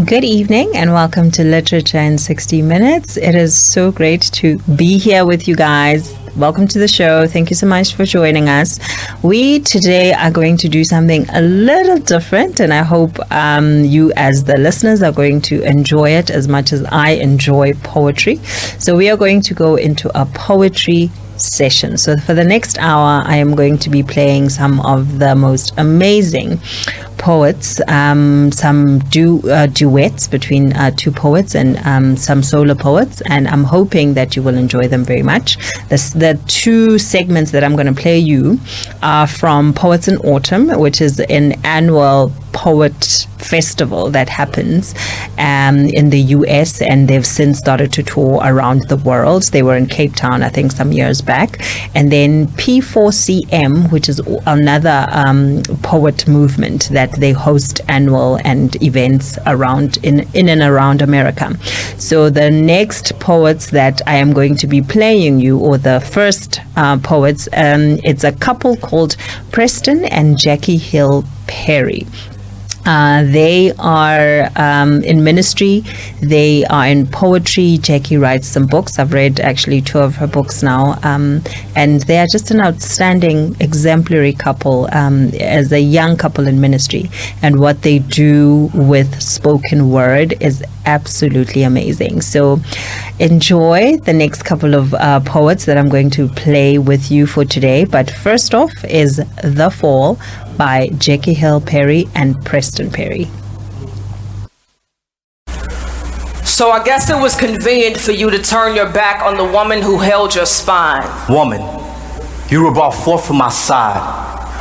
Good evening and welcome to Literature in 60 Minutes. It is so great to be here with you guys. Welcome to the show. Thank you so much for joining us. We today are going to do something a little different, and I hope you as the listeners are going to enjoy it as much as I enjoy poetry. So we are going to go into a poetry session. So for the next hour, I am going to be playing some of the most amazing poets, some duets between two poets and some solo poets, and I'm hoping that you will enjoy them very much. The two segments that I'm going to play you are from Poets in Autumn, which is an annual poet festival that happens in the US, and they've since started to tour around the world. They were in Cape Town, I think, some years back. And then P4CM, which is another poet movement that they host annual and events around in and around America. So the next poets that I am going to be playing you, or the first poets, it's a couple called Preston and Jackie Hill Perry. They are in ministry, they are in poetry. Jackie writes some books. I've read actually two of her books now, and they are just an outstanding, exemplary couple as a young couple in ministry, and what they do with spoken word is absolutely amazing. So enjoy the next couple of poets that I'm going to play with you for today. But first off is The Fall by Jackie Hill Perry and Preston Perry. So I guess it was convenient for you to turn your back on the woman who held your spine. Woman, you were brought forth from my side,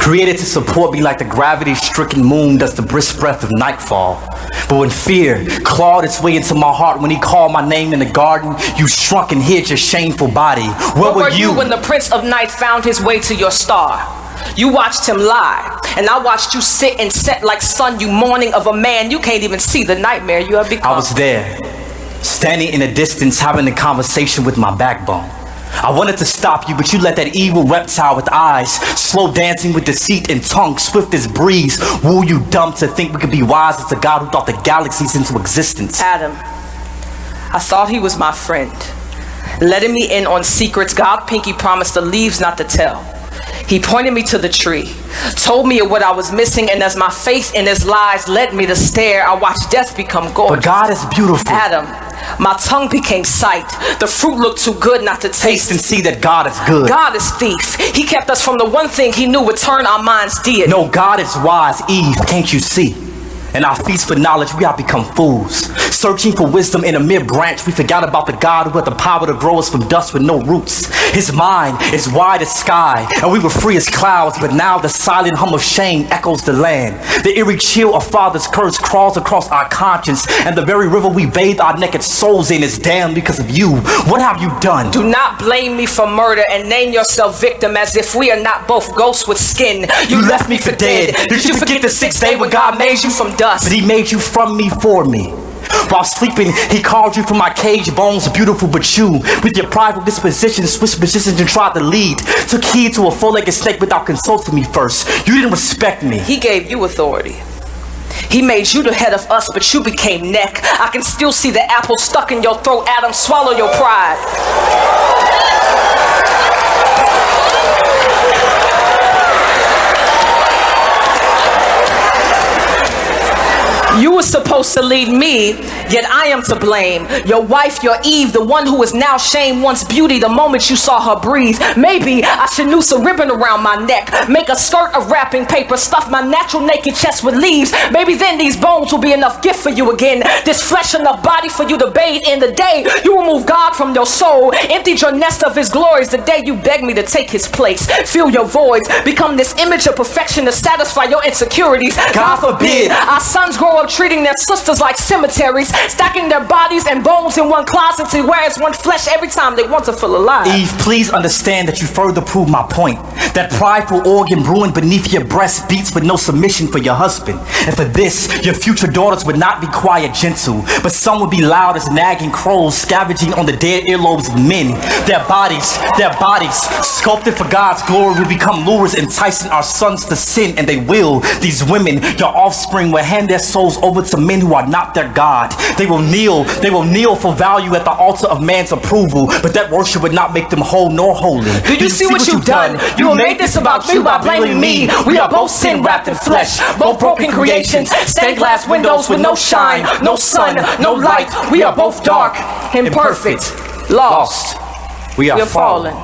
created to support me like the gravity-stricken moon does the brisk breath of nightfall. But when fear clawed its way into my heart, when he called my name in the garden, you shrunk and hid your shameful body. Where were you when the Prince of Night found his way to your star? You watched him lie, and I watched you sit and set like sun, you mourning of a man you can't even see the nightmare you have become. I was there, standing in the distance, having a conversation with my backbone. I wanted to stop you, but you let that evil reptile with eyes, slow dancing with deceit and tongue, swift as breeze, woo you dumb to think we could be wise as a God who thought the galaxies into existence. Adam, I thought he was my friend, letting me in on secrets God Pinky promised the leaves not to tell. He pointed me to the tree, told me of what I was missing, and as my faith in his lies led me to stare, I watched death become gorgeous. But God is beautiful. Adam, my tongue became sight. The fruit looked too good not to taste. And see that God is good. God is thief. He kept us from the one thing he knew would turn our minds dear. No, God is wise. Eve, can't you see? In our feast for knowledge, we have become fools. Searching for wisdom in a mere branch, we forgot about the God who had the power to grow us from dust with no roots. His mind is wide as sky, and we were free as clouds, but now the silent hum of shame echoes the land. The eerie chill of Father's curse crawls across our conscience, and the very river we bathe our naked souls in is damned because of you. What have you done? Do not blame me for murder and name yourself victim as if we are not both ghosts with skin. You left me for dead. Did you forget the sixth day when God made you from dust? But he made you from me for me. While sleeping, he called you from my cage bones, beautiful but you, with your prideful disposition, switched positions and tried to lead. Took heed to a four-legged snake without consulting me first. You didn't respect me. He gave you authority. He made you the head of us, but you became neck. I can still see the apple stuck in your throat. Adam, swallow your pride. You were supposed to lead me, yet I am to blame. Your wife, your Eve, the one who is now shamed once beauty the moment you saw her breathe. Maybe I should noose a ribbon around my neck, make a skirt of wrapping paper, stuff my natural naked chest with leaves. Maybe then these bones will be enough gift for you again, this flesh enough body for you to bathe in. The day you remove God from your soul, emptied your nest of his glories, the day you begged me to take his place, fill your voids, become this image of perfection to satisfy your insecurities. God forbid our sons grow up treating their sisters like cemeteries, stacking their bodies and bones in one closet to wear as one flesh every time they want to feel alive. Eve, please understand that you further prove my point. That prideful organ brewing beneath your breast beats with no submission for your husband. And for this, your future daughters would not be quiet, gentle, but some would be loud as nagging crows scavenging on the dead earlobes of men. Their bodies, sculpted for God's glory, will become lures enticing our sons to sin, and they will. These women, your offspring, will hand their souls souls over to men who are not their God. They will kneel for value at the altar of man's approval, but that worship would not make them whole nor holy. Do you see what you've done? You made this about you by blaming me. We are both sin wrapped in flesh, both broken creations, stained glass windows with no shine, no sun, no light. We are both dark, imperfect, lost. We are fallen.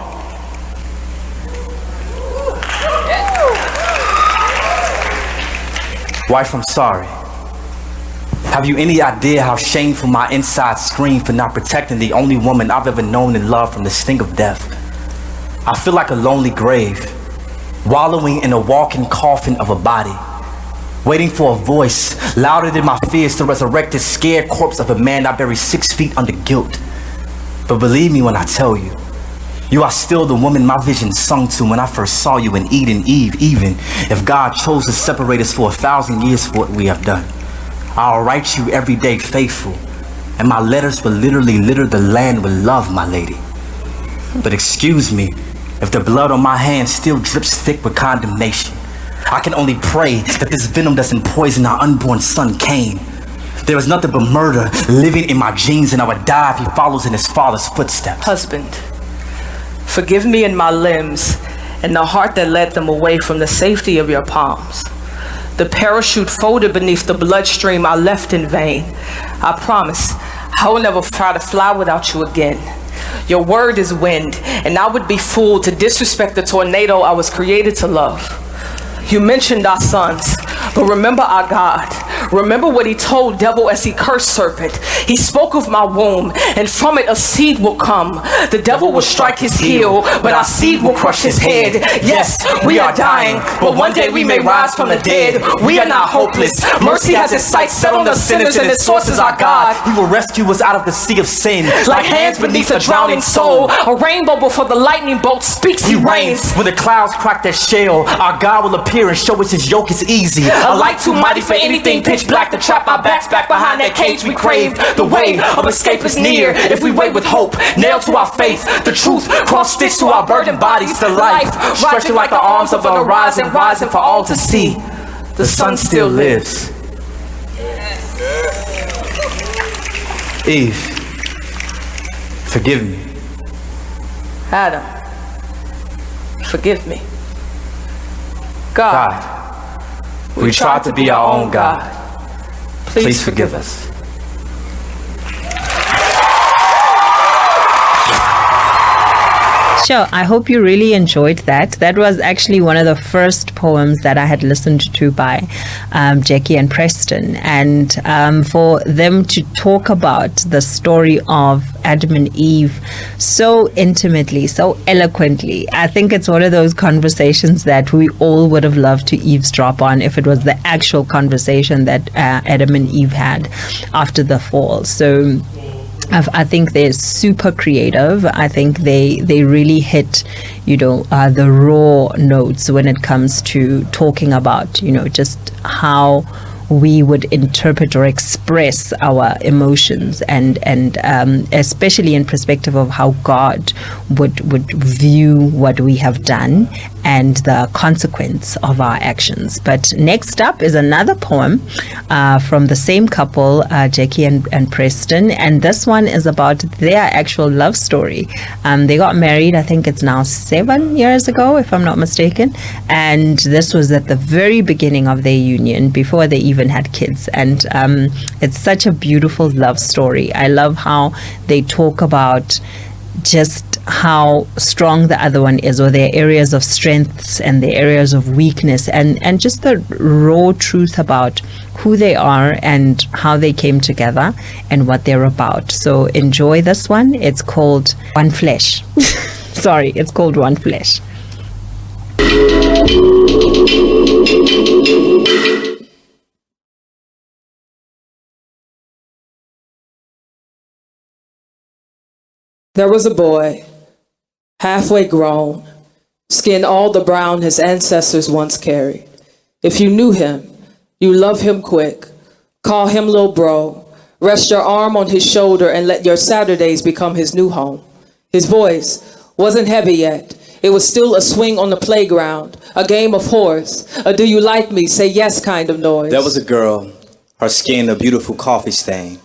Wife, I'm sorry. Have you any idea how shameful my inside scream for not protecting the only woman I've ever known and loved from the sting of death? I feel like a lonely grave, wallowing in a walking coffin of a body, waiting for a voice louder than my fears to resurrect this scared corpse of a man I buried 6 feet under guilt. But believe me when I tell you, you are still the woman my vision sung to when I first saw you in Eden Eve, even if God chose to separate us for 1,000 years for what we have done. I'll write you every day faithful, and my letters will literally litter the land with love, my lady. But excuse me, if the blood on my hands still drips thick with condemnation, I can only pray that this venom doesn't poison our unborn son, Cain. There is nothing but murder living in my genes, and I would die if he follows in his father's footsteps. Husband, forgive me in my limbs and the heart that led them away from the safety of your palms. The parachute folded beneath the bloodstream I left in vain. I promise I will never try to fly without you again. Your word is wind, and I would be fool to disrespect the tornado I was created to love. You mentioned our sons, but remember our God. Remember what he told devil as he cursed serpent. He spoke of my womb, and from it a seed will come. The devil will strike his heel, but our seed will crush his head. Yes, we are dying, but one day we may rise from the dead. We are not hopeless. Mercy has its sights set on the sinners, and its source is our God. He will rescue us out of the sea of sin, like hands beneath a drowning soul. A rainbow before the lightning bolt speaks, he reigns. When the clouds crack their shell, our God will appear and show us his yoke is easy. A light too mighty for anything, pitch black to trap our backs back behind that cage we crave. The way of escape is near if we wait with hope, nailed to our faith. The truth cross-stitched to our burdened bodies. The life stretching like the arms of an horizon, rising for all to see. The sun still lives. Eve, forgive me. Adam, forgive me. God, we tried to be our own God. Please forgive us. Sure, I hope you really enjoyed that. That was actually one of the first poems that I had listened to by Jackie and Preston. And for them to talk about the story of Adam and Eve so intimately, so eloquently, I think it's one of those conversations that we all would have loved to eavesdrop on if it was the actual conversation that Adam and Eve had after the fall. So I think they're super creative. I think they really hit, the raw notes when it comes to talking about, just how we would interpret or express our emotions, and especially in perspective of how God would view what we have done and the consequence of our actions. But next up is another poem from the same couple, Jackie and Preston, and this one is about their actual love story. They got married, I think it's now 7 years ago, if I'm not mistaken, and this was at the very beginning of their union, before they even had kids. And it's such a beautiful love story. I love how they talk about just how strong the other one is, or their areas of strengths and their areas of weakness, and just the raw truth about who they are and how they came together and what they're about. So enjoy this one. It's called One Flesh. Sorry, it's called One Flesh. There was a boy, halfway grown, skin all the brown his ancestors once carried. If you knew him, you love him quick, call him Lil Bro, rest your arm on his shoulder and let your Saturdays become his new home. His voice wasn't heavy yet. It was still a swing on the playground, a game of horse, a do you like me, say yes kind of noise. There was a girl, Her skin a beautiful coffee stain.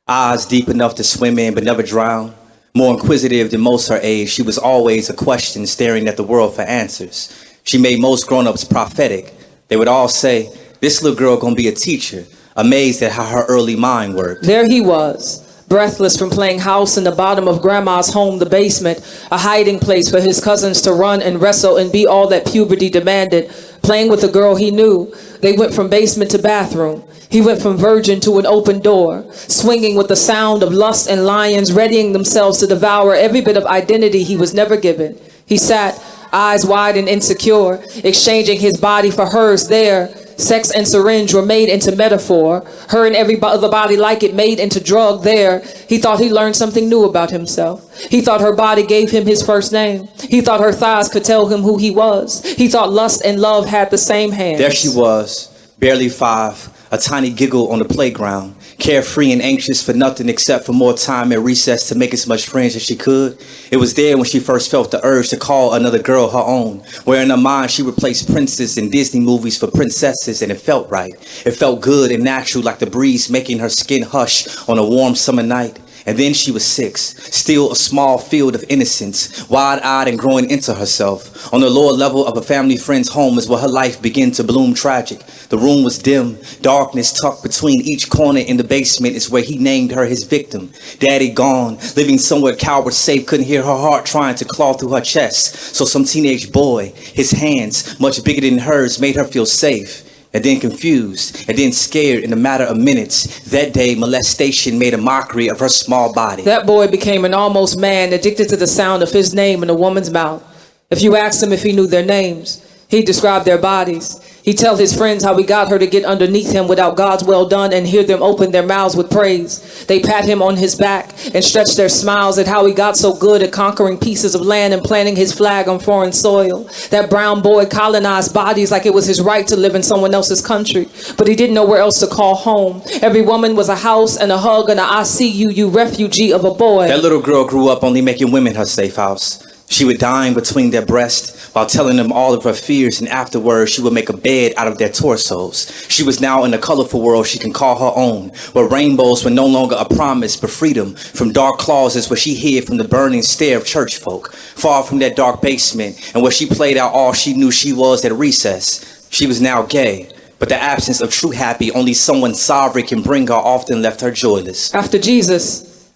Eyes deep enough to swim in but never drown. More inquisitive than most her age, she was always a question staring at the world for answers. She made most grown-ups prophetic. They would all say, this little girl gonna be a teacher, amazed at how her early mind worked. There he was, breathless from playing house in the bottom of grandma's home, the basement, a hiding place for his cousins to run and wrestle and be all that puberty demanded, playing with a girl he knew. They went from basement to bathroom. He went from virgin to an open door, swinging with the sound of lust and lions readying themselves to devour every bit of identity he was never given. He sat, eyes wide and insecure, exchanging his body for hers there. Sex and syringe were made into metaphor. Her and every other body like it made into drug there. He thought he learned something new about himself. He thought her body gave him his first name. He thought her thighs could tell him who he was. He thought lust and love had the same hands. There she was, barely 5, a tiny giggle on the playground, carefree and anxious for nothing except for more time at recess to make as much friends as she could. It was there when she first felt the urge to call another girl her own, where in her mind she replaced princes in Disney movies for princesses, and it felt right. It felt good and natural, like the breeze making her skin hush on a warm summer night. And then she was 6, still a small field of innocence, wide-eyed and growing into herself. On the lower level of a family friend's home is where her life began to bloom tragic. The room was dim, darkness tucked between each corner in the basement is where he named her his victim. Daddy gone, living somewhere coward safe, couldn't hear her heart trying to claw through her chest. So some teenage boy, his hands much bigger than hers, made her feel safe. And then confused, and then scared in a matter of minutes. That day, molestation made a mockery of her small body. That boy became an almost man, addicted to the sound of his name in a woman's mouth. If you asked him if he knew their names, he'd describe their bodies. He'd tell his friends how he got her to get underneath him without God's well done and hear them open their mouths with praise. They pat him on his back and stretch their smiles at how he got so good at conquering pieces of land and planting his flag on foreign soil. That brown boy colonized bodies like it was his right to live in someone else's country, but he didn't know where else to call home. Every woman was a house and a hug and a I see you, you refugee of a boy. That little girl grew up only making women her safe house. She would dine between their breasts while telling them all of her fears, and afterwards she would make a bed out of their torsos. She was now in a colorful world she can call her own, where rainbows were no longer a promise but freedom from dark closets where she hid from the burning stare of church folk, far from that dark basement, and where she played out all she knew she was at recess. She was now gay, but the absence of true happy only someone sovereign can bring her often left her joyless. After Jesus,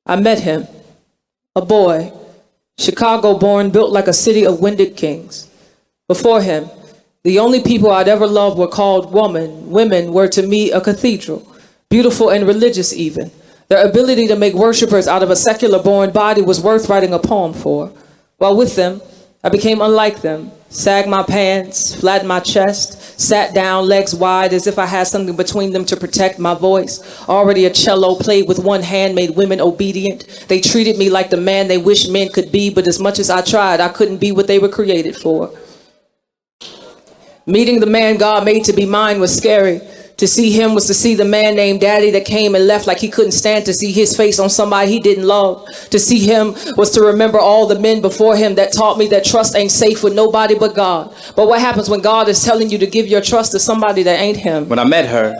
I met him, a boy, Chicago born, built like a city of winded kings. Before him, the only people I'd ever loved were called woman. Women were to me a cathedral, beautiful and religious even. Their ability to make worshipers out of a secular born body was worth writing a poem for. While with them, I became unlike them, sagged my pants, flattened my chest, sat down, legs wide, as if I had something between them to protect my voice. Already a cello played with one hand made women obedient. They treated me like the man they wished men could be, but as much as I tried, I couldn't be what they were created for. Meeting the man God made to be mine was scary. To see him was to see the man named Daddy that came and left like he couldn't stand to see his face on somebody he didn't love. To see him was to remember all the men before him that taught me that trust ain't safe with nobody but God. But what happens when God is telling you to give your trust to somebody that ain't him? When I met her,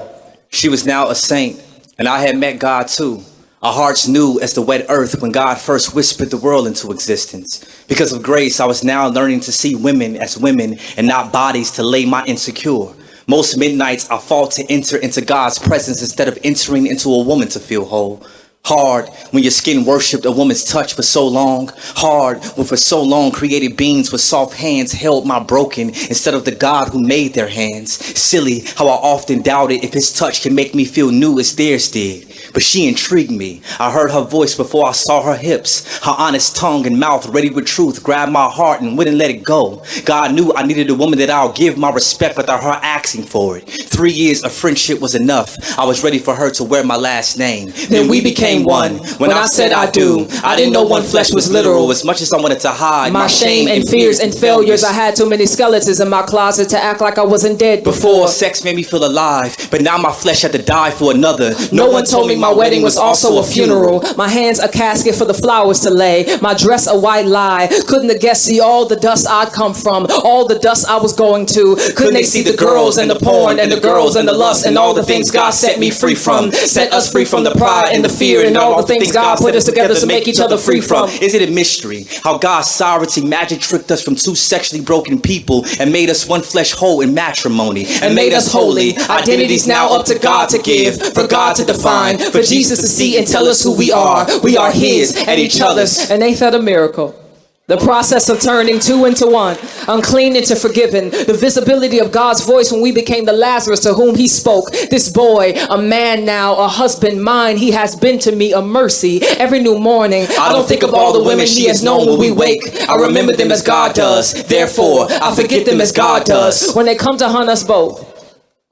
she was now a saint, and I had met God too. Our hearts knew as the wet earth when God first whispered the world into existence. Because of grace, I was now learning to see women as women and not bodies to lay my insecure. Most midnights I fought to enter into God's presence instead of entering into a woman to feel whole. Hard when your skin worshipped a woman's touch for so long. Hard when for so long created beings with soft hands held my broken instead of the God who made their hands. Silly how I often doubted if his touch can make me feel new as theirs did. But she intrigued me. I heard her voice before I saw her hips. Her honest tongue and mouth ready with truth grabbed my heart and wouldn't let it go. God knew I needed a woman that I'll give my respect without her asking for it. 3 years of friendship was enough. I was ready for her to wear my last name. Then we became one. When I said I do, I didn't know one flesh was literal. As much as I wanted to hide my shame and fears and failures, I had too many skeletons in my closet to act like I wasn't dead before. Sex made me feel alive, but now my flesh had to die for another. No one told me my wedding was also a funeral. My hands a casket for the flowers to lay. My dress a white lie. Couldn't the guests see all the dust I'd come from, all the dust I was going to? Couldn't they see the girls and the porn and the girls and the lust and all the things God set me free from? Set us free from the pride and the fear and all the things God put us together to make each other free from. Is it a mystery how God's sovereignty magic tricked us from two sexually broken people and made us one flesh whole in matrimony and made us holy? Identity's now up to God to give, for God to define, for Jesus to see and tell us who we are. We are His and each other's. And ain't that a miracle? The process of turning two into one, unclean into forgiven, the visibility of God's voice when we became the Lazarus to whom He spoke. This boy, a man now, a husband, mine, he has been to me a mercy. Every new morning, I don't think of all the women He has known when we wake. I remember them as God does. Therefore, I forget them as God does. When they come to hunt us both,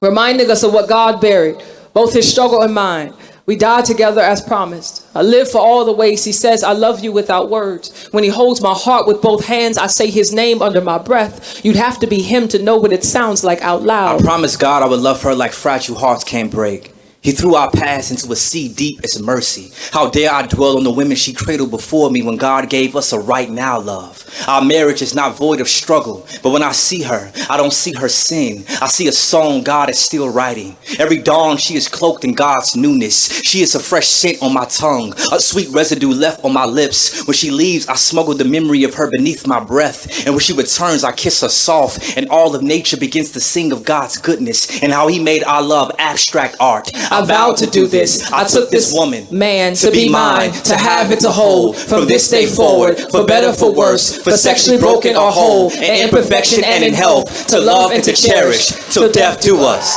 reminding us of what God buried, both His struggle and mine. We died together as promised. I live for all the ways He says I love you without words. When He holds my heart with both hands, I say His name under my breath. You'd have to be Him to know what it sounds like out loud. I promised God I would love her like fragile hearts can't break. He threw our past into a sea deep as mercy. How dare I dwell on the women she cradled before me when God gave us a right now love. Our marriage is not void of struggle, but when I see her, I don't see her sin. I see a song God is still writing. Every dawn she is cloaked in God's newness. She is a fresh scent on my tongue, a sweet residue left on my lips. When she leaves, I smuggle the memory of her beneath my breath. And when she returns, I kiss her soft, and all of nature begins to sing of God's goodness and how He made our love abstract art. I vowed to do this. I took this woman, man, to be mine, to have and to hold. From this day forward, for better, for worse, for sexually broken or whole, in imperfection and in health, to love and to cherish, till death do us.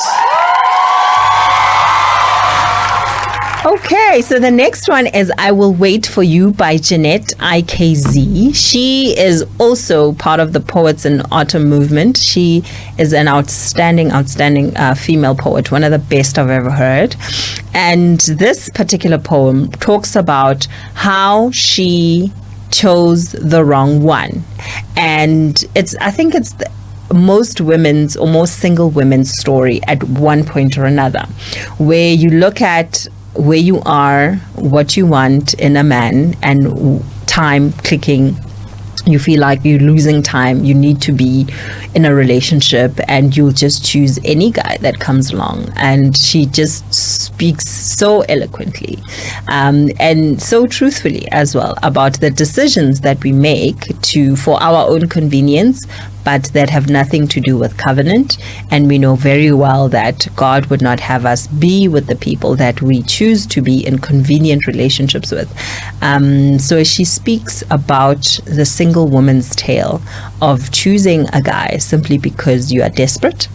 Okay, so the next one is I Will Wait For You by Jeanette IKZ. She is also part of the Poets in Autumn movement. She is an outstanding female poet, one of the best I've ever heard. And this particular poem talks about how she chose the wrong one. And I think it's most women's or most single women's story at one point or another, where you look at where you are, what you want in a man, and time clicking. You feel like you're losing time. You need to be in a relationship, and you'll just choose any guy that comes along. And she just speaks so eloquently and so truthfully as well about the decisions that we make for our own convenience, but that have nothing to do with covenant. And we know very well that God would not have us be with the people that we choose to be in convenient relationships with. So she speaks about the single woman's tale of choosing a guy simply because you are desperate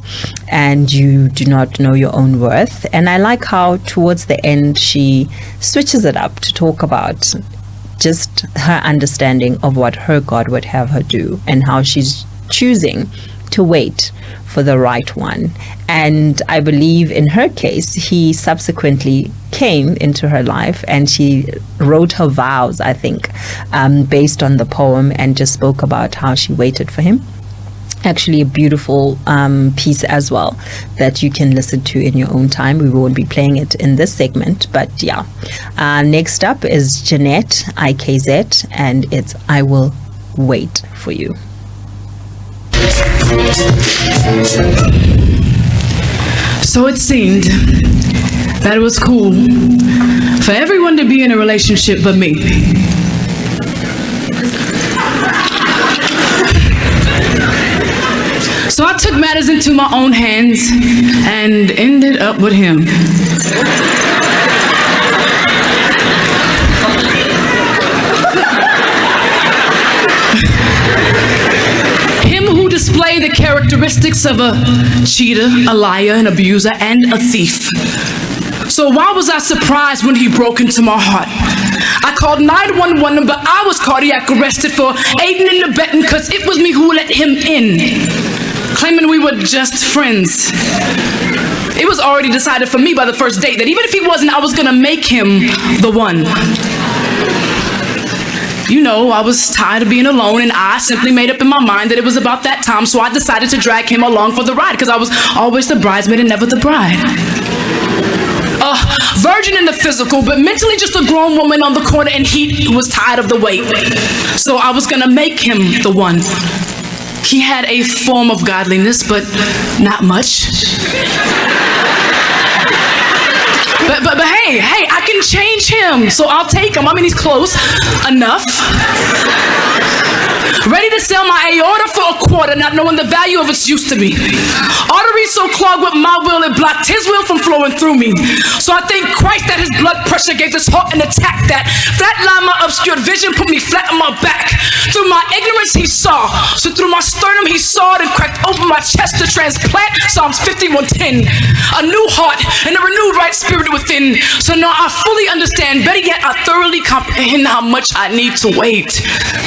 and you do not know your own worth. And I like how towards the end she switches it up to talk about just her understanding of what her God would have her do and how she's choosing to wait for the right one. And I believe in her case, he subsequently came into her life and she wrote her vows, I think, based on the poem, and just spoke about how she waited for him. Actually a beautiful piece as well that you can listen to in your own time. We won't be playing it in this segment, but yeah. Next up is Jeanette IKZ, and it's I Will Wait For You. So it seemed that it was cool for everyone to be in a relationship but me. So I took matters into my own hands and ended up with him. Display the characteristics of a cheater, a liar, an abuser, and a thief. So why was I surprised when he broke into my heart? I called 911, but I was cardiac arrested for aiding and abetting because it was me who let him in, claiming we were just friends. It was already decided for me by the first date that even if he wasn't, I was gonna make him the one. You know, I was tired of being alone, and I simply made up in my mind that it was about that time, so I decided to drag him along for the ride, because I was always the bridesmaid and never the bride. a virgin in the physical, but mentally just a grown woman on the corner in heat who was tired of the wait. So I was gonna make him the one. He had a form of godliness, but not much. But hey, I can change him, so I'll take him. I mean, he's close enough. Ready to sell my aorta for a quarter, not knowing the value of its use to me. Arteries so clogged with my will, it blocked his will from flowing through me. So I thank Christ that his blood pressure gave this heart an attack that flatlined my obscured vision, put me flat on my back. Through my ignorance, he saw. So through my sternum, he sawed and cracked open my chest to transplant Psalms 51:10. A new heart and a renewed right spirit within. So now I fully understand, better yet, I thoroughly comprehend how much I need to wait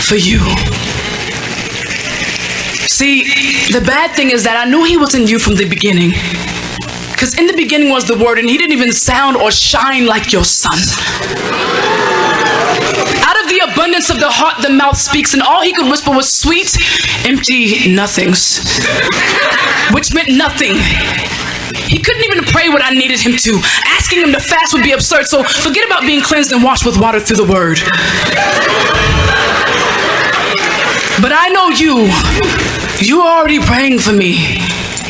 for you. See, the bad thing is that I knew he was in you from the beginning. Because in the beginning was the word, and he didn't even sound or shine like your son. Out of the abundance of the heart, the mouth speaks, and all he could whisper was sweet, empty nothings. Which meant nothing. He couldn't even pray what I needed him to. Asking him to fast would be absurd, so forget about being cleansed and washed with water through the word. But I know you are already praying for me.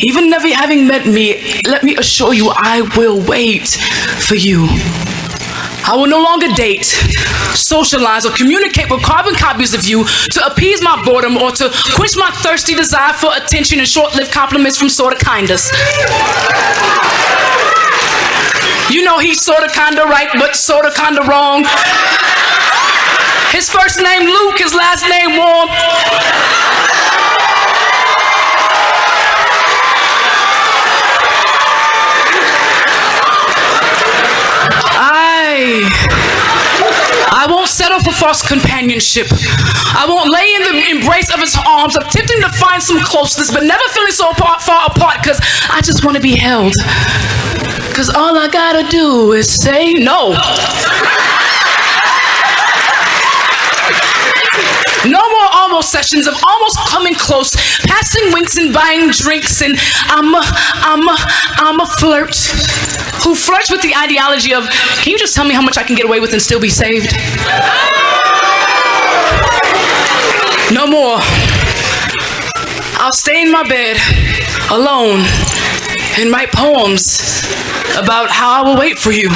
Even never having met me, let me assure you, I will wait for you. I will no longer date, socialize, or communicate with carbon copies of you to appease my boredom or to quench my thirsty desire for attention and short-lived compliments from sorta kindas. You know he's sorta kinda right, but sorta kinda wrong. His first name Luke, his last name Warm. I won't settle for false companionship. I won't lay in the embrace of his arms, attempting to find some closeness, but never feeling so far apart, because I just want to be held. Because all I gotta do is say no. No more almost sessions of almost coming close, passing winks and buying drinks, and I'm a flirt who flirts with the ideology of, can you just tell me how much I can get away with and still be saved? No more. I'll stay in my bed alone and write poems about how I will wait for you.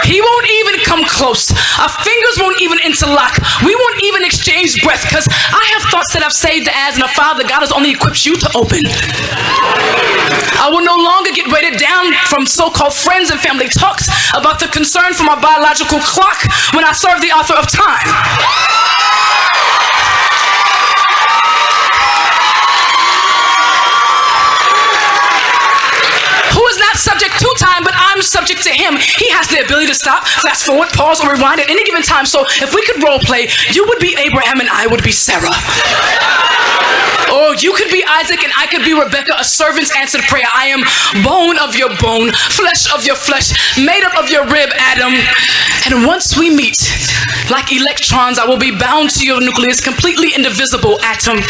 He won't even come close. Our fingers won't even interlock. We won't even exchange breath, because I have thoughts that I've saved as and a file that God has only equipped you to open. I will no longer get weighted down from so-called friends and family talks about the concern for my biological clock when I serve the author of time. Subject to time, but I'm subject to him. He has the ability to stop, fast forward, pause, or rewind at any given time. So if we could role play, you would be Abraham and I would be Sarah. Or you could be Isaac and I could be Rebecca, a servant's answered prayer. I am bone of your bone, flesh of your flesh, made up of your rib, Adam. And once we meet, like electrons, I will be bound to your nucleus, completely indivisible atom.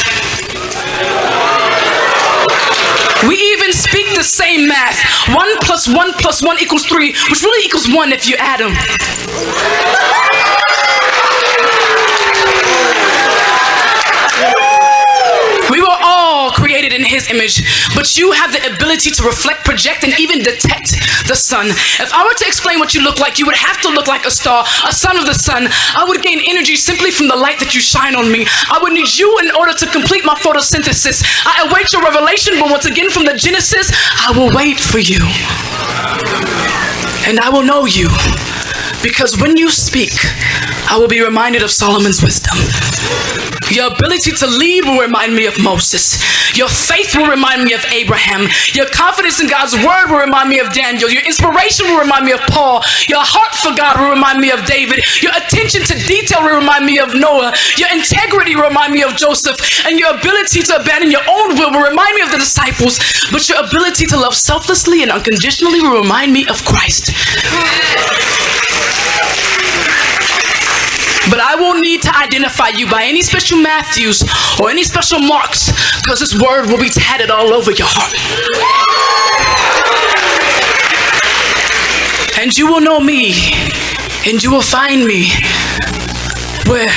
We even speak the same math. 1 + 1 + 1 = 3, which really equals 1 if you add them. We were all created in his image, but you have the ability to reflect, project, and even detect the sun. If I were to explain what you look like, you would have to look like a star, a son of the sun. I would gain energy simply from the light that you shine on me. I would need you in order to complete my photosynthesis. I await your revelation, but once again from the Genesis, I will wait for you. And I will know you, because when you speak, I will be reminded of Solomon's wisdom. Your ability to lead will remind me of Moses. Your faith will remind me of Abraham. Your confidence in God's word will remind me of Daniel. Your inspiration will remind me of Paul. Your heart for God will remind me of David. Your attention to detail will remind me of Noah. Your integrity will remind me of Joseph. And your ability to abandon your own will remind me of the disciples. But your ability to love selflessly and unconditionally will remind me of Christ. But I won't need to identify you by any special Matthews or any special marks, because this word will be tatted all over your heart. And you will know me, and you will find me where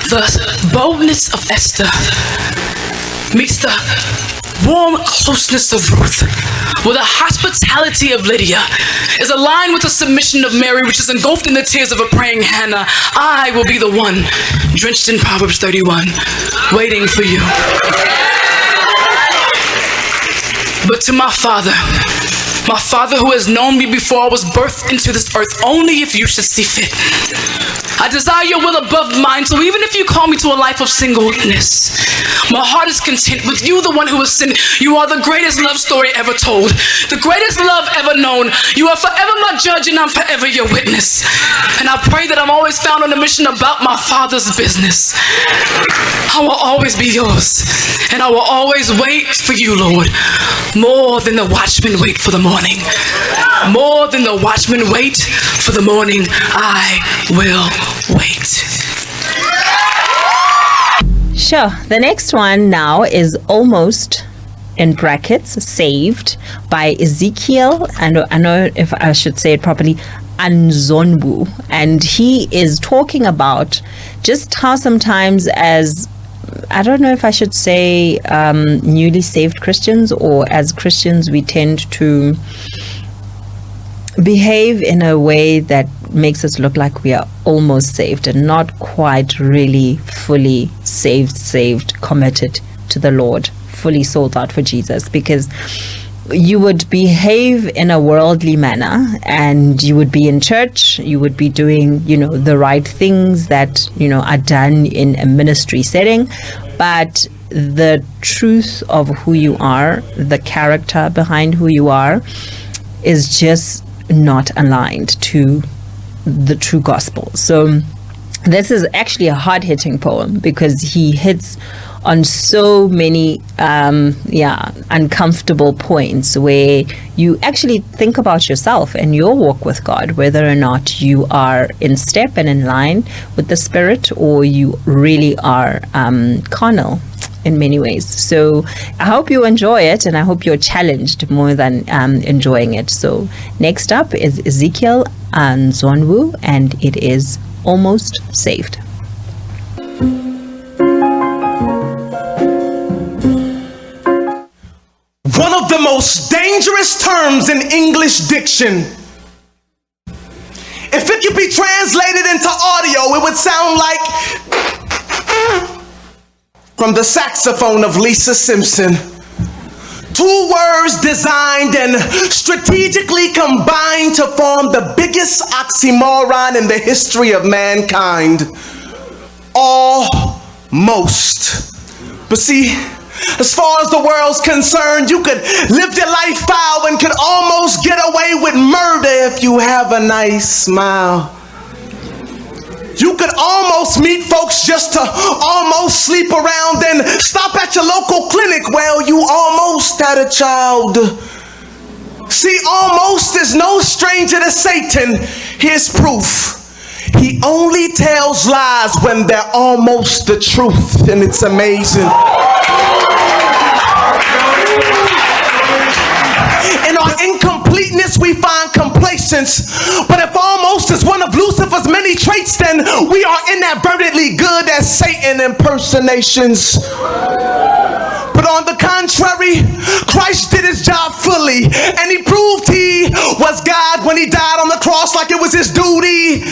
the boldness of Esther meets the warm closeness of Ruth, where the hospitality of Lydia is aligned with the submission of Mary, which is engulfed in the tears of a praying Hannah. I will be the one drenched in Proverbs 31, waiting for you. But to my Father who has known me before I was birthed into this earth, only if you should see fit, I desire your will above mine, so even if you call me to a life of singleness, my heart is content with you, the one who has sinned. You are the greatest love story ever told, the greatest love ever known. You are forever my judge, and I'm forever your witness. And I pray that I'm always found on a mission about my Father's business. I will always be yours, and I will always wait for you, Lord, more than the watchmen wait for the morning. More than the watchmen wait for the morning, I will wait. Sure. The next one now is almost, in brackets, saved, by Ezekiel. I know if I should say it properly, Anzonwu. And he is talking about just how sometimes as, I don't know if I should say newly saved Christians, or as Christians we tend to behave in a way that makes us look like we are almost saved and not quite really fully saved, committed to the Lord, fully sold out for Jesus. Because you would behave in a worldly manner, and you would be in church, you would be doing, the right things that, are done in a ministry setting, but the truth of who you are, the character behind who you are, is just not aligned to the true gospel. So this is actually a hard-hitting poem, because he hits on so many uncomfortable points where you actually think about yourself and your walk with God, whether or not you are in step and in line with the Spirit, or you really are carnal in many ways. So I hope you enjoy it, and I hope you're challenged more than enjoying it. So next up is Ezekiel Anzonwu, and it is Almost Saved. One of the most dangerous terms in English diction. If it could be translated into audio, it would sound like from the saxophone of Lisa Simpson. Two words designed and strategically combined to form the biggest oxymoron in the history of mankind. Almost. But see, as far as the world's concerned, you could live your life foul and could almost get away with murder if you have a nice smile. You could almost meet folks just to almost sleep around and stop at your local clinic. Well, you almost had a child. See, almost is no stranger to Satan. Here's proof. He only tells lies when they're almost the truth, and it's amazing. In our incompleteness, we find complacence. But if almost is one of Lucifer's many traits, then we are inadvertently good at Satan impersonations. But on the contrary, Christ did his job fully, and he proved he was God when he died on the cross like it was his duty.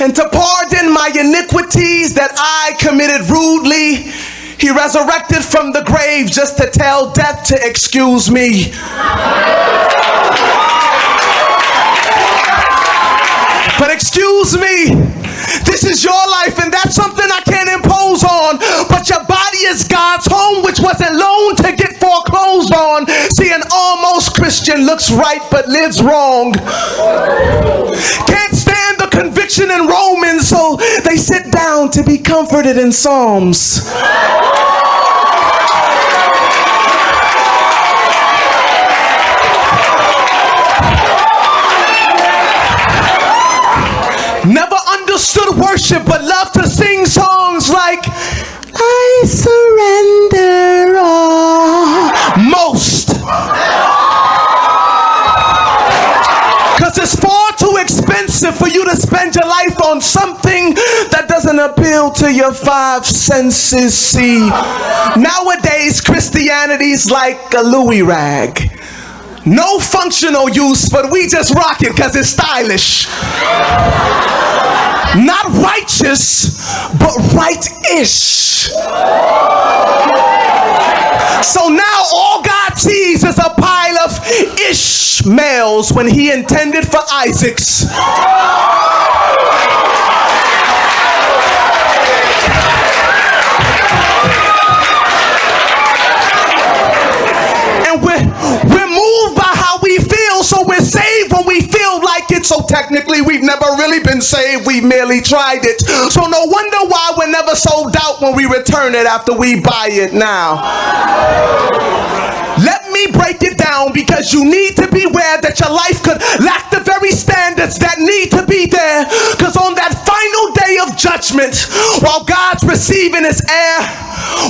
And to pardon my iniquities that I committed rudely, he resurrected from the grave just to tell death to excuse me. But excuse me, this is your life, and that's something I can't impose on. But your body is God's home, which wasn't loaned to get foreclosed on. See, an almost Christian looks right but lives wrong. Can't stand the conviction in Romans, so they sit down to be comforted in Psalms. Never understood worship expensive for you to spend your life on something that doesn't appeal to your five senses. See, nowadays Christianity's like a Louis rag. No functional use, but we just rock it because it's stylish. Not righteous, but right-ish. So now all God sees is a pile of Ishmaels when he intended for Isaacs. And we're moved by how we feel, so we're saved when we feel like it. So technically we've never really been saved, we've merely tried it. So no wonder why we're never sold out when we return it after we buy it now. Let me break it down, because you need to beware that your life could lack the very standards that need to be there. Because on that final day of judgment, while God's receiving his heir,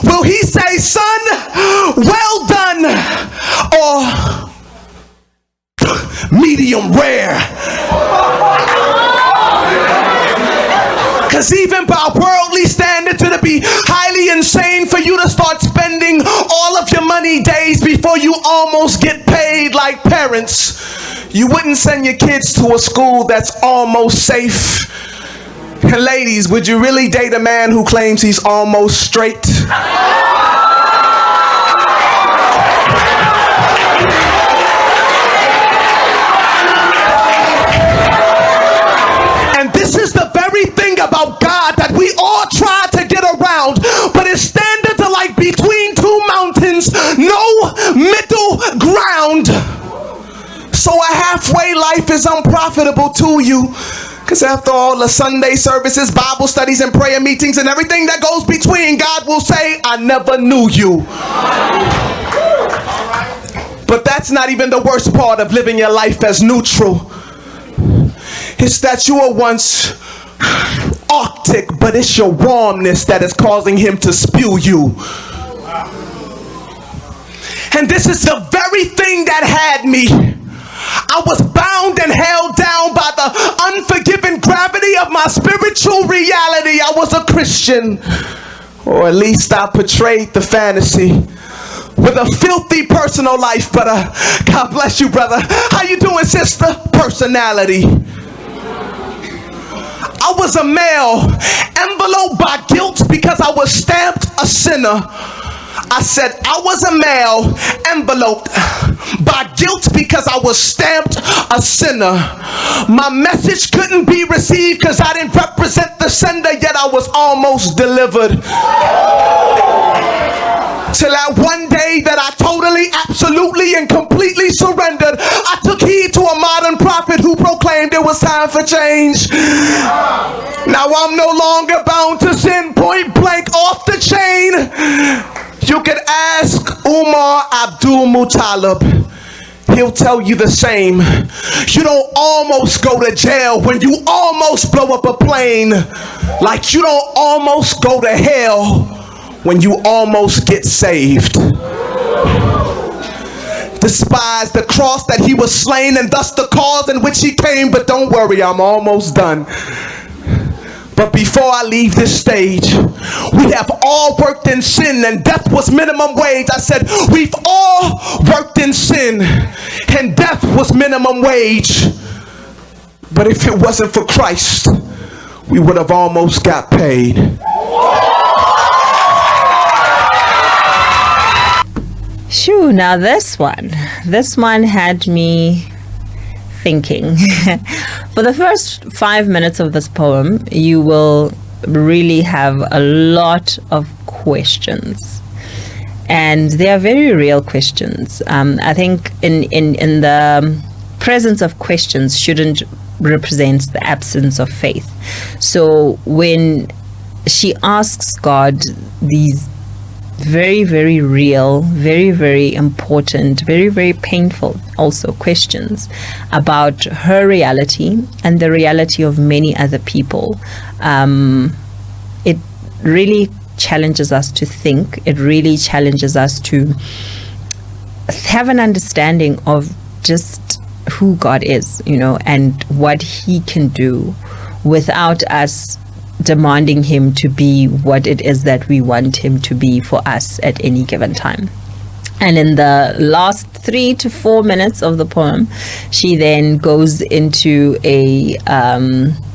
will he say, son, well done, or medium rare? Because even by worldly standards, it'll be highly insane for you to start spending all of your money days before you almost get paid. Like parents, you wouldn't send your kids to a school that's almost safe. And ladies, would you really date a man who claims he's almost straight? About God that we all try to get around, but his standards are like between two mountains, no middle ground. So a halfway life is unprofitable to you, because after all the Sunday services, Bible studies, and prayer meetings, and everything that goes between, God will say, I never knew you. But that's not even the worst part of living your life as neutral. It's that you were once Arctic, but it's your warmness that is causing him to spew you. And this is the very thing that had me. I was bound and held down by the unforgiving gravity of my spiritual reality. I was a Christian, or at least I portrayed the fantasy, with a filthy personal life. But God bless you, brother. How you doing, sister? Personality. I was a male, enveloped by guilt because I was stamped a sinner. I said I was a male, enveloped by guilt because I was stamped a sinner. My message couldn't be received because I didn't represent the sender, yet I was almost delivered. Till that one day that I totally, absolutely, and completely surrendered, I took heed to a modern prophet who proclaimed it was time for change. Now I'm no longer bound to sin, point blank, off the chain. You could ask Umar Abdul Muttalib. He'll tell you the same. You don't almost go to jail when you almost blow up a plane. Like you don't almost go to hell when you almost get saved. Despise the cross that he was slain, and thus the cause in which he came. But don't worry, I'm almost done. But before I leave this stage, we have all worked in sin, and death was minimum wage. I said, we've all worked in sin, and death was minimum wage. But if it wasn't for Christ, we would have almost got paid. Shoo, now this one had me thinking. For the first 5 minutes of this poem, you will really have a lot of questions, and they are very real questions. I think in the presence of questions shouldn't represent the absence of faith. So when she asks God these very, very real, very, very important, very, very painful also questions about her reality and the reality of many other people, it really challenges us to think. It really challenges us to have an understanding of just who God is, and what he can do without us demanding him to be what it is that we want him to be for us at any given time. And in the last 3 to 4 minutes of the poem, she then goes into a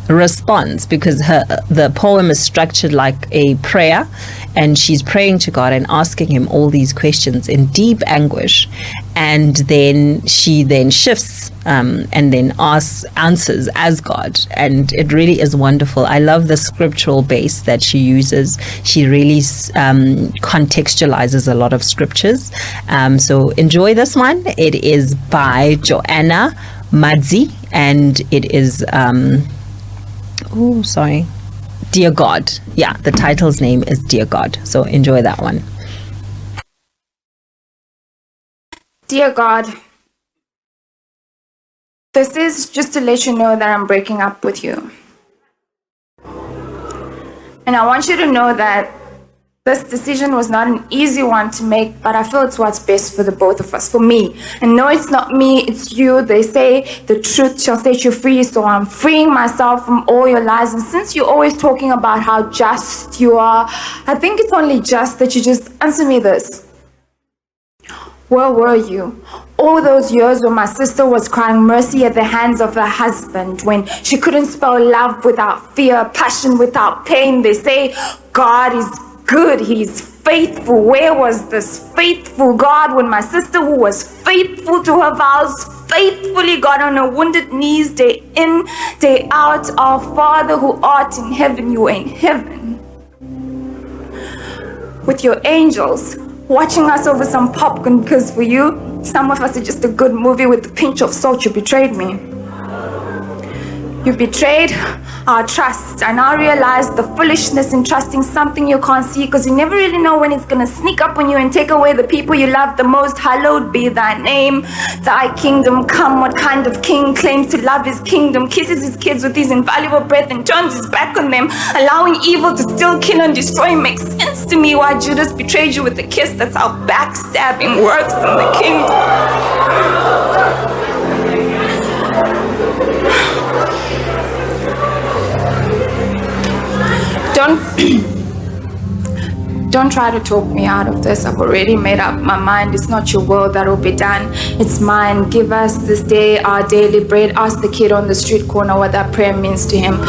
response, because the poem is structured like a prayer, and she's praying to God and asking him all these questions in deep anguish, and then she then shifts and then answers as God, and it really is wonderful. I love the scriptural base that she uses. She really contextualizes a lot of scriptures, so enjoy this one. It is by Joanna Madzi, and it is Dear God. Yeah, the title's name is Dear God. So enjoy that one. Dear God, this is just to let you know that I'm breaking up with you. And I want you to know that this decision was not an easy one to make, but I feel it's what's best for the both of us, for me. And no, it's not me, it's you. They say the truth shall set you free, so I'm freeing myself from all your lies. And since you're always talking about how just you are, I think it's only just that you just answer me this. Where were you all those years when my sister was crying mercy at the hands of her husband, when she couldn't spell love without fear, passion without pain? They say God is good, he's faithful. Where was this faithful God when my sister, who was faithful to her vows, faithfully got on her wounded knees day in, day out? Our Father who art in heaven, you are in heaven with your angels, watching us over some popcorn, because for you, some of us are just a good movie with a pinch of salt. You betrayed me. You betrayed our trust. I now realize the foolishness in trusting something you can't see, because you never really know when it's going to sneak up on you and take away the people you love the most. Hallowed be thy name, thy kingdom come. What kind of king claims to love his kingdom, kisses his kids with his invaluable breath and turns his back on them, allowing evil to still kill and destroy? Makes sense to me why Judas betrayed you with a kiss. That's how backstabbing works in the kingdom. Don't try to talk me out of this. I've already made up my mind. It's not your will that will be done, it's mine. Give us this day our daily bread. Ask the kid on the street corner what that prayer means to him.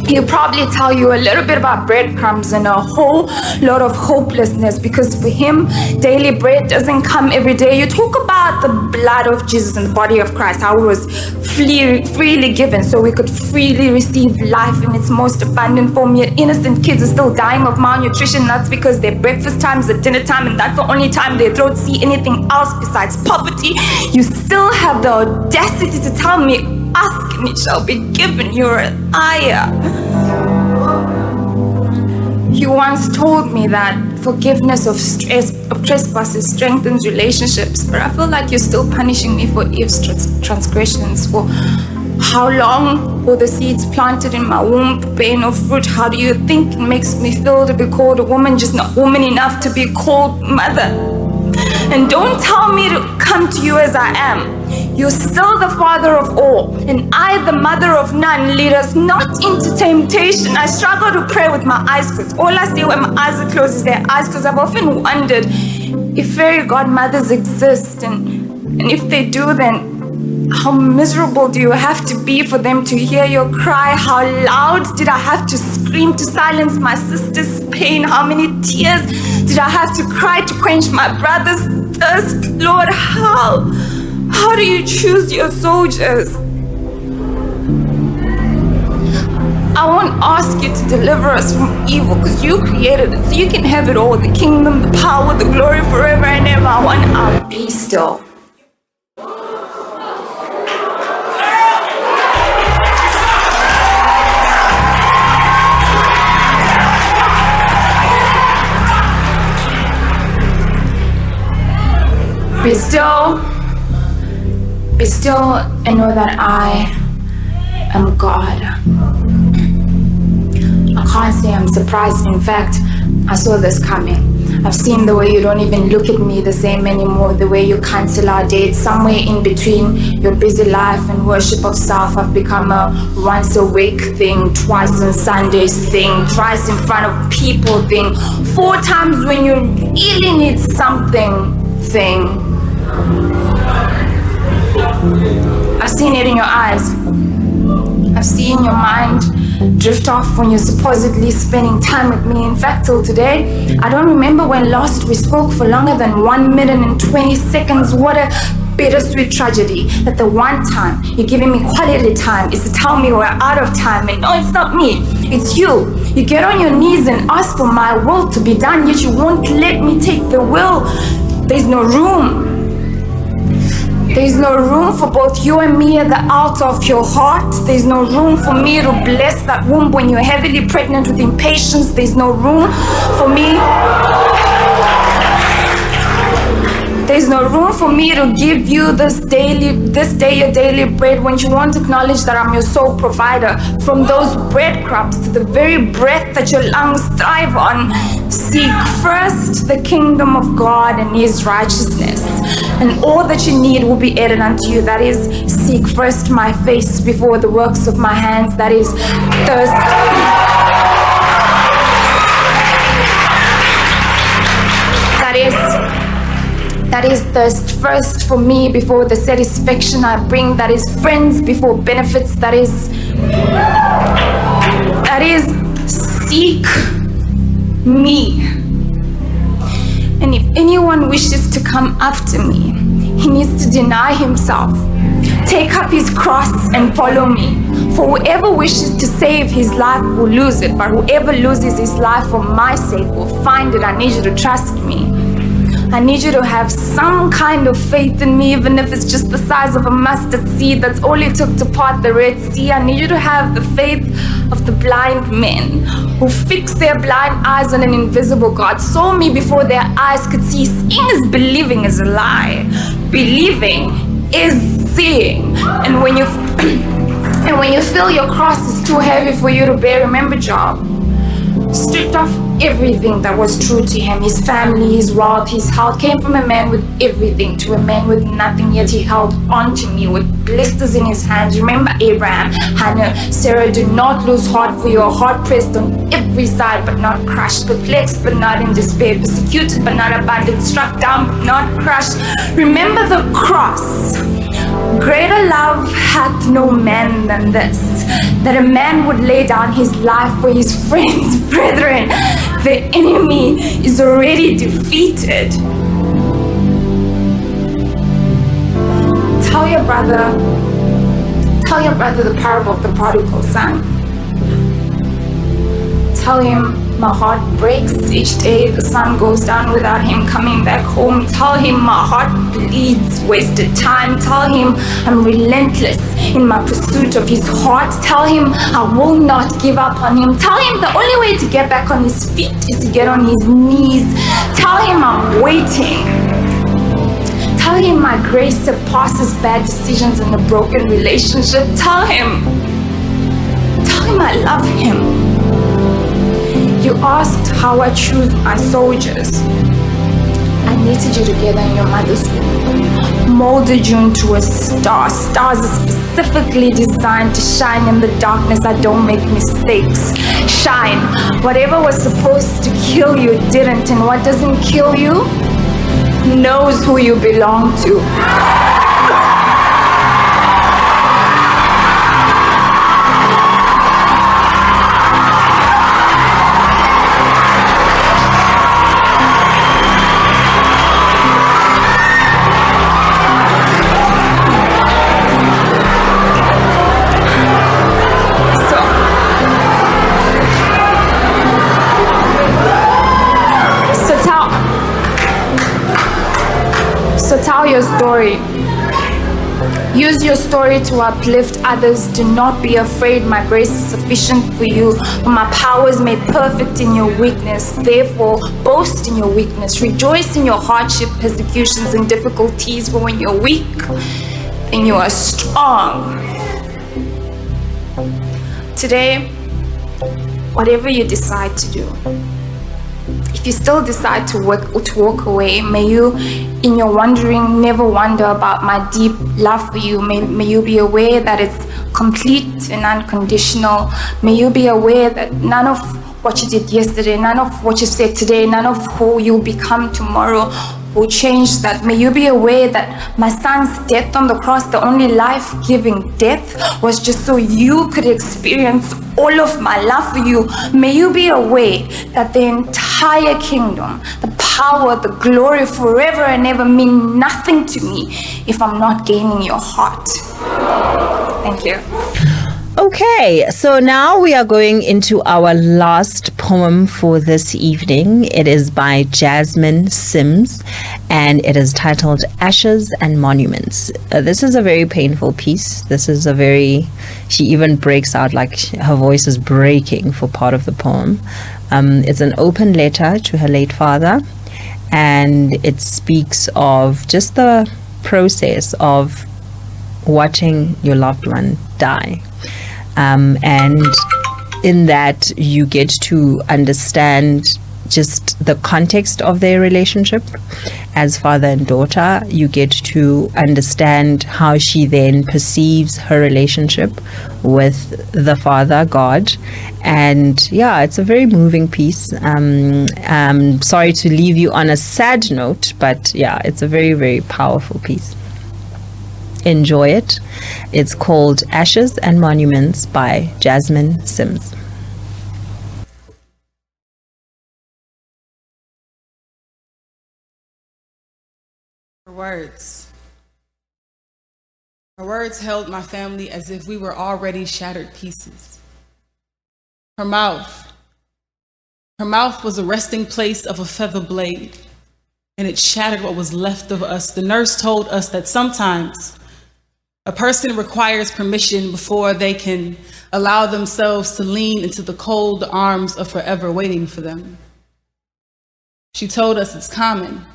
He'll probably tell you a little bit about breadcrumbs and a whole lot of hopelessness, because for him, daily bread doesn't come every day. You talk about the blood of Jesus and the body of Christ, how it was freely given so we could freely receive life in its most abundant form. Yet innocent kids are still dying of malnutrition. That's because their breakfast time is at dinner time, and that's the only time their throats see anything else besides poverty. You still have the audacity to tell me, ask and it shall be given. You're a liar. You once told me that forgiveness of trespasses strengthens relationships, but I feel like you're still punishing me for Eve's transgressions. For how long will the seeds planted in my womb bear no fruit? How do you think it makes me feel to be called a woman, just not woman enough to be called mother? And don't tell me to come to you as I am. You're still the father of all, and I the mother of none. Lead us not into temptation. I struggle to pray with my eyes closed. All I see when my eyes are closed is their eyes, because I've often wondered if fairy godmothers exist, and if they do, then how miserable do you have to be for them to hear your cry? How loud did I have to scream to silence my sister's pain? How many tears did I have to cry to quench my brother's thirst? Lord, how do you choose your soldiers? I won't ask you to deliver us from evil, because you created it, so you can have it all. The kingdom, the power, the glory forever and ever. I want to be still. Be still and know that I am God. I can't say I'm surprised. In fact, I saw this coming. I've seen the way you don't even look at me the same anymore, the way you cancel our dates. Somewhere in between your busy life and worship of self, I've become a once a week thing, twice on Sundays thing, thrice in front of people thing, 4 times when you really need something thing. I've seen it in your eyes. I've seen your mind drift off when you're supposedly spending time with me. In fact, till today, I don't remember when last we spoke for longer than 1 minute and 20 seconds. What a bittersweet tragedy that the one time you're giving me quality time is to tell me we're out of time. And no, it's not me, it's you. You get on your knees and ask for my will to be done, yet you won't let me take the will. There's no room. There's no room for both you and me at the altar of your heart. There's no room for me to bless that womb when you're heavily pregnant with impatience. There's no room for me. There's no room for me to give you this day your daily bread when you won't acknowledge that I'm your sole provider. From those breadcrumbs to the very breath that your lungs thrive on, seek first the kingdom of God and His righteousness, and all that you need will be added unto you. That is, seek first my face before the works of my hands. That is, That is thirst first for me before the satisfaction I bring. That is friends before benefits. That is seek me. And if anyone wishes to come after me, he needs to deny himself, take up his cross and follow me. For whoever wishes to save his life will lose it, but whoever loses his life for my sake will find it. I need you to trust me. I need you to have some kind of faith in me, even if it's just the size of a mustard seed. That's all it took to part the Red Sea. I need you to have the faith of the blind men who fixed their blind eyes on an invisible God, saw me before their eyes could see. Seeing is believing is a lie. Believing is seeing. And when you feel your cross is too heavy for you to bear, remember Job stripped off everything that was true to him. His family, his wealth, his health came from a man with everything to a man with nothing, yet he held on to me with blisters in his hands. Remember Abraham, Hannah, Sarah. Do not lose heart, for you are hard pressed on every side but not crushed, perplexed but not in despair, persecuted but not abandoned, struck down but not crushed. Remember the cross. Greater love hath no man than this, that a man would lay down his life for his friends. Brethren, the enemy is already defeated. Tell your brother the parable of the prodigal son. Tell him my heart breaks each day the sun goes down without him coming back home. Tell him my heart bleeds wasted time. Tell him I'm relentless in my pursuit of his heart. Tell him I will not give up on him. Tell him the only way to get back on his feet is to get on his knees. Tell him I'm waiting. Tell him my grace surpasses bad decisions in a broken relationship. Tell him I love him. You asked how I choose my soldiers. I knitted you together in your mother's womb, molded you into a star. Stars are specifically designed to shine in the darkness. I don't make mistakes. Shine. Whatever was supposed to kill you didn't, and what doesn't kill you knows who you belong to. So tell your story. Use your story to uplift others. Do not be afraid. My grace is sufficient for you. My power is made perfect in your weakness. Therefore, boast in your weakness. Rejoice in your hardship, persecutions, and difficulties. For when you're weak, then you are strong. Today, whatever you decide to do, if you still decide to walk away, may you, in your wandering, never wonder about my deep love for you. May you be aware that it's complete and unconditional. May you be aware that none of what you did yesterday, none of what you said today, none of who you'll become tomorrow will change that. May you be aware that my son's death on the cross, the only life-giving death, was just so you could experience all of my love for you. May you be aware that the entire kingdom, the power, the glory forever and ever mean nothing to me if I'm not gaining your heart. Thank you. Okay, so now we are going into our last poem for this evening. It is by Jasmine Sims, and it is titled Ashes and Monuments. This is a very painful piece. She even breaks out, like her voice is breaking for part of the poem. It's an open letter to her late father, and it speaks of just the process of watching your loved one die. And in that, you get to understand just the context of their relationship as father and daughter. You get to understand how she then perceives her relationship with the Father, God. And yeah, it's a very moving piece. I'm sorry to leave you on a sad note, but yeah, it's a very, very powerful piece. Enjoy it. It's called Ashes and Monuments by Jasmine Sims. Her words. Her words held my family as if we were already shattered pieces. Her mouth was a resting place of a feather blade, and it shattered what was left of us. The nurse told us that sometimes a person requires permission before they can allow themselves to lean into the cold arms of forever waiting for them. She told us it's common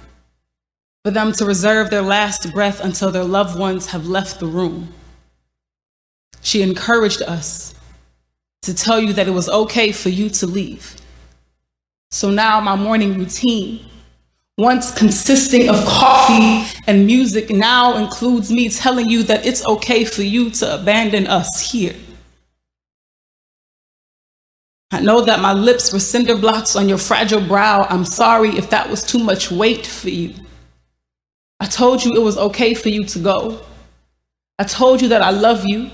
for them to reserve their last breath until their loved ones have left the room. She encouraged us to tell you that it was okay for you to leave. So now my morning routine, once consisting of coffee and music, now includes me telling you that it's okay for you to abandon us here. I know that my lips were cinder blocks on your fragile brow. I'm sorry if that was too much weight for you. I told you it was okay for you to go. I told you that I love you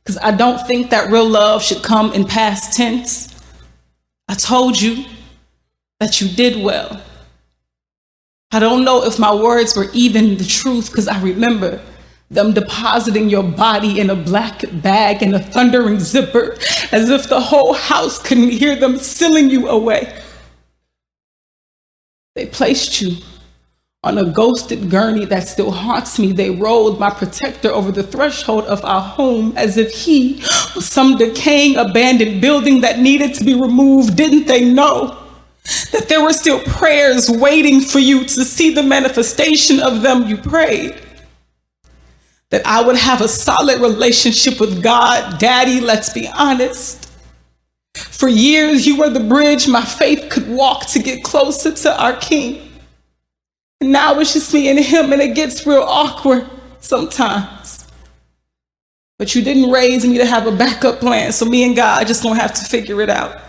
because I don't think that real love should come in past tense. I told you that you did well. I don't know if my words were even the truth because I remember them depositing your body in a black bag in a thundering zipper as if the whole house couldn't hear them sealing you away. They placed you on a ghosted gurney that still haunts me. They rolled my protector over the threshold of our home as if he was some decaying abandoned building that needed to be removed. Didn't they know that there were still prayers waiting for you to see the manifestation of them? You prayed that I would have a solid relationship with God. Daddy, let's be honest. For years, you were the bridge my faith could walk to get closer to our King. And now it's just me and him, and it gets real awkward sometimes. But you didn't raise me to have a backup plan, so me and God just gonna have to figure it out.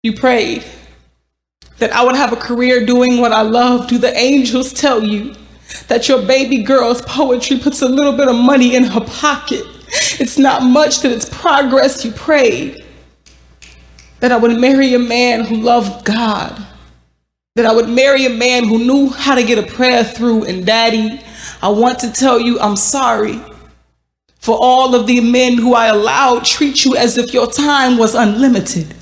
You prayed that I would have a career doing what I love. Do the angels tell you that your baby girl's poetry puts a little bit of money in her pocket? It's not much, that it's progress. You prayed that I would marry a man who loved God, that I would marry a man who knew how to get a prayer through. And Daddy, I want to tell you I'm sorry for all of the men who I allowed treat you as if your time was unlimited.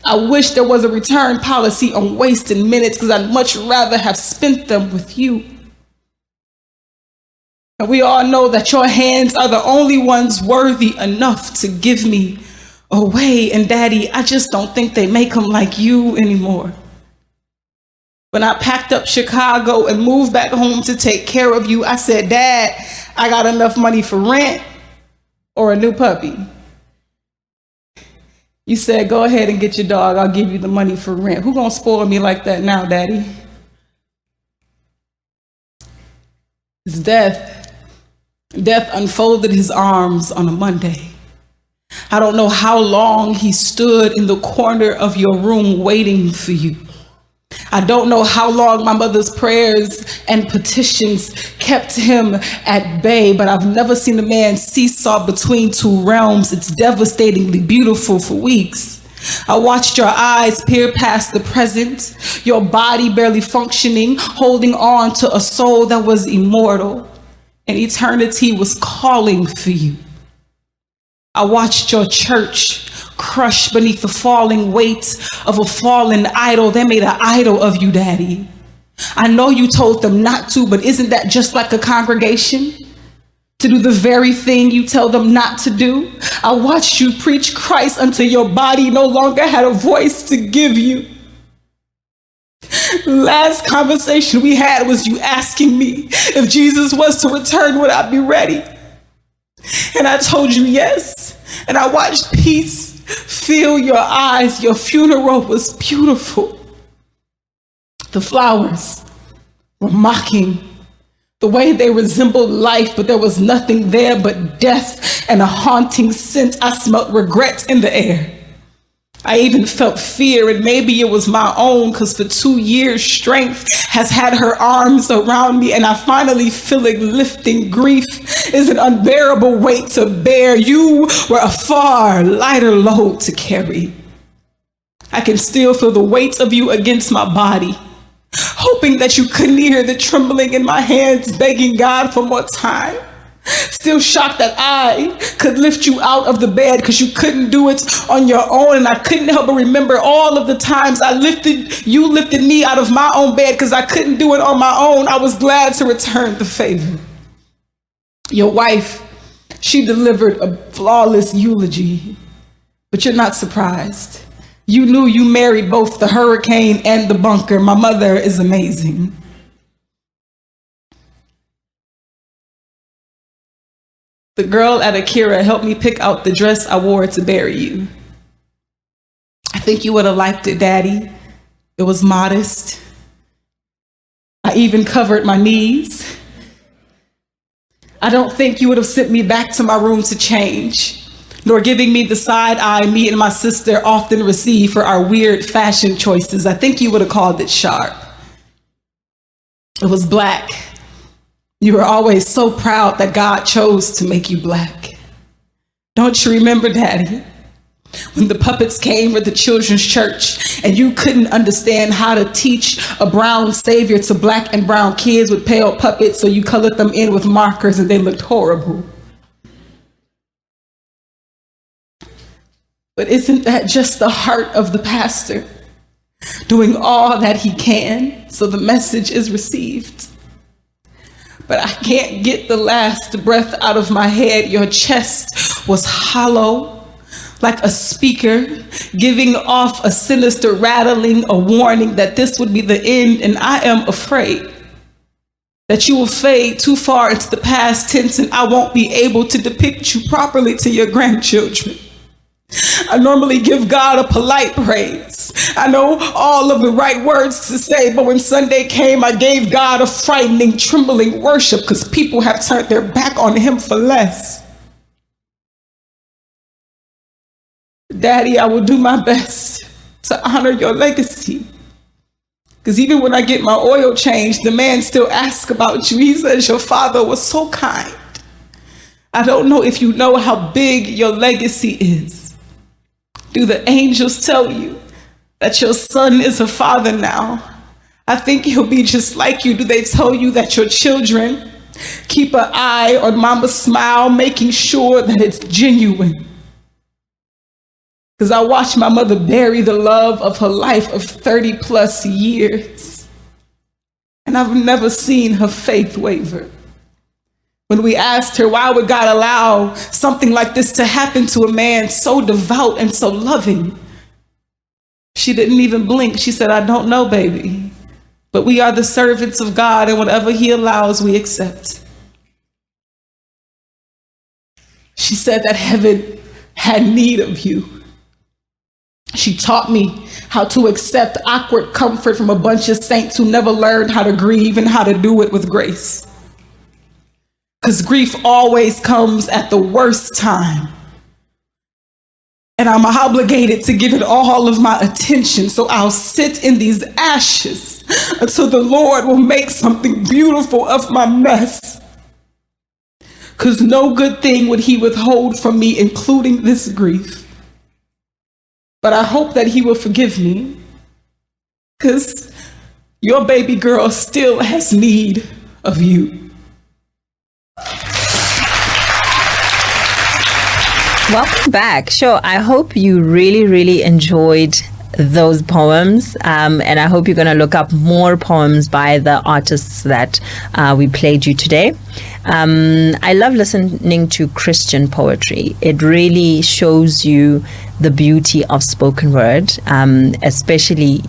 I wish there was a return policy on wasted minutes because I'd much rather have spent them with you. And we all know that your hands are the only ones worthy enough to give me away. And Daddy, I just don't think they make them like you anymore. When I packed up Chicago and moved back home to take care of you, I said, Dad, I got enough money for rent or a new puppy. You said, go ahead and get your dog. I'll give you the money for rent. Who gonna spoil me like that now, Daddy? It's death. Death unfolded his arms on a Monday. I don't know how long he stood in the corner of your room waiting for you. I don't know how long my mother's prayers and petitions kept him at bay, but I've never seen a man seesaw between two realms. It's devastatingly beautiful for weeks. I watched your eyes peer past the present, your body barely functioning, holding on to a soul that was immortal, and eternity was calling for you. I watched your church crushed beneath the falling weight of a fallen idol. They made an idol of you, Daddy. I know you told them not to, but isn't that just like a congregation? To do the very thing you tell them not to do? I watched you preach Christ until your body no longer had a voice to give you. Last conversation we had was you asking me if Jesus was to return, would I be ready? And I told you yes. And I watched peace fill your eyes. Your funeral was beautiful. The flowers were mocking. The way they resembled life, but there was nothing there but death and a haunting scent. I smelled regret in the air. I even felt fear, and maybe it was my own, because for 2 years, strength has had her arms around me, and I finally feel it lifting. Grief is an unbearable weight to bear. You were a far lighter load to carry. I can still feel the weight of you against my body, hoping that you couldn't hear the trembling in my hands, begging God for more time. Still shocked that I could lift you out of the bed because you couldn't do it on your own. And I couldn't help but remember all of the times you lifted me out of my own bed because I couldn't do it on my own. I was glad to return the favor. Your wife, she delivered a flawless eulogy, but you're not surprised. You knew you married both the hurricane and the bunker. My mother is amazing. The girl at Akira helped me pick out the dress I wore to bury you. I think you would have liked it, Daddy. It was modest. I even covered my knees. I don't think you would have sent me back to my room to change, nor giving me the side eye me and my sister often receive for our weird fashion choices. I think you would have called it sharp. It was black. You were always so proud that God chose to make you black. Don't you remember, Daddy, when the puppets came for the children's church and you couldn't understand how to teach a brown savior to black and brown kids with pale puppets, so you colored them in with markers and they looked horrible? But isn't that just the heart of the pastor, doing all that he can so the message is received? But I can't get the last breath out of my head. Your chest was hollow, like a speaker, giving off a sinister rattling, a warning that this would be the end. And I am afraid that you will fade too far into the past tense and I won't be able to depict you properly to your grandchildren. I normally give God a polite praise. I know all of the right words to say, but when Sunday came, I gave God a frightening, trembling worship because people have turned their back on him for less. Daddy, I will do my best to honor your legacy. Because even when I get my oil changed, the man still asks about you. He says your father was so kind. I don't know if you know how big your legacy is. Do the angels tell you that your son is a father now? I think he'll be just like you. Do they tell you that your children keep an eye on mama's smile, making sure that it's genuine? Because I watched my mother bury the love of her life of 30 plus years, and I've never seen her faith waver. When we asked her, why would God allow something like this to happen to a man so devout and so loving? She didn't even blink. She said, I don't know, baby, but we are the servants of God, and whatever he allows, we accept. She said that heaven had need of you. She taught me how to accept awkward comfort from a bunch of saints who never learned how to grieve and how to do it with grace. Because grief always comes at the worst time. And I'm obligated to give it all of my attention. So I'll sit in these ashes until the Lord will make something beautiful of my mess. Because no good thing would he withhold from me, including this grief. But I hope that he will forgive me, because your baby girl still has need of you. Welcome back. Sure, I hope you really enjoyed those poems, and I hope you're going to look up more poems by the artists that we played you today. I love listening to Christian poetry. It really shows you the beauty of spoken word, especially,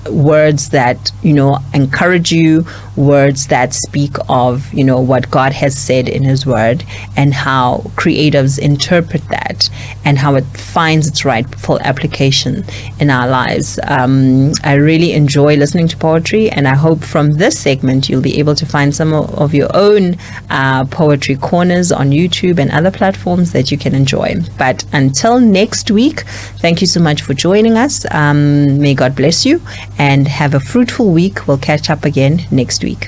words that, encourage you, words that speak of, what God has said in his word, and how creatives interpret that and how it finds its rightful application in our lives. I really enjoy listening to poetry, and I hope from this segment you'll be able to find some of your own poetry corners on YouTube and other platforms that you can enjoy. But until next week, thank you so much for joining us. May God bless you and have a fruitful week. We'll catch up again next week.